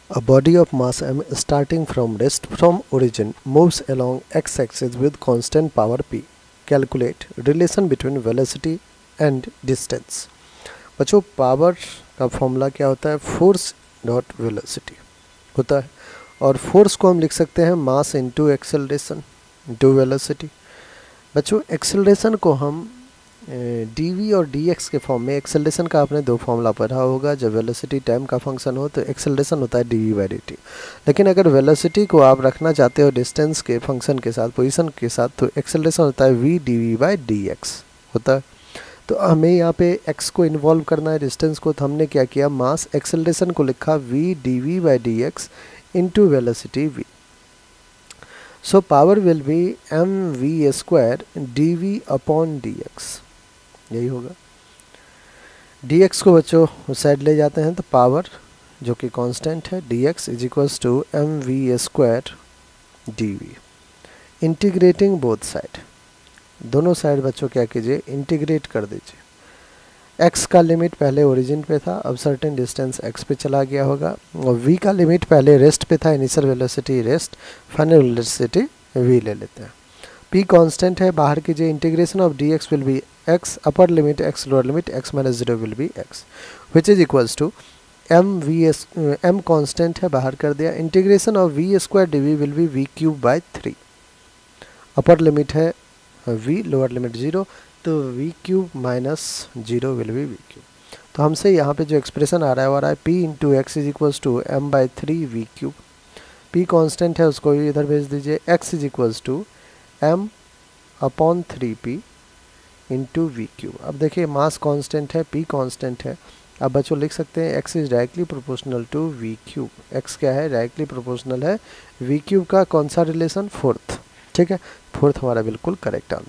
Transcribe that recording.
A body of mass m starting from rest from origin moves along x-axis with constant power p. Calculate relation between velocity and distance. बच्चों power का formula क्या होता है? Force dot velocity होता है और force को हम लिख सकते हैं mass into acceleration into velocity. बच्चों एक्सेलरेशन को हम डी और डी एक्स के फॉर्म में, एक्सेलरेशन का आपने दो फॉर्मूला पढ़ा होगा। जब वेलोसिटी टाइम का फंक्शन हो तो एक्सेलरेशन होता है D V by D T, लेकिन अगर वेलोसिटी को आप रखना चाहते हो डिस्टेंस के फंक्शन के साथ, पोजीशन के साथ, तो एक्सेलरेशन होता है V D V by D X होता है। तो हमें यहाँ पे x को इन्वॉल्व करना है, डिस्टेंस को, तो हमने क्या किया, मास एक्सेलरेशन को लिखा v D V by D X into velocity v। So power will be M V square D V upon D X, यही होगा। dx को बच्चों उस साइड ले जाते हैं तो पावर जो कि कांस्टेंट है dx is equals to M V square D V. Integrating both side, दोनों साइड बच्चों क्या कीजिए, इंटीग्रेट कर दीजिए। x का लिमिट पहले ओरिजिन पे था, अब सर्टेन डिस्टेंस x पे चला गया होगा, और v का लिमिट पहले रेस्ट पे था, initial velocity rest, final velocity v ले लेते हैं। p कांस्टेंट है, बाहर कीजिए, integration of dx will be x upper limit x lower limit x minus 0 will be x which is equals to m constant है, बाहर कर दिया, integration of v square D V will be v cube by 3। Upper limit है v, lower limit 0, तो v cube minus 0 will be v cube. तो हमसे यहाँ पे जो एक्सप्रेशन आ रहा है वो आ रहा है p into X is equals to m by 3 v cube. p constant है, उसको इधर भेज दीजिए, x is equals to m upon 3p into V cube. अब देखिए मास कांस्टेंट है, p कांस्टेंट है, अब बच्चों लिख सकते हैं x is directly proportional to V cube. x क्या है, डायरेक्टली प्रोपोर्शनल है वी क्यूब का कौन सा रिलेशन, फोर्थ। ठीक है, फोर्थ हमारा बिल्कुल करेक्ट आंसर।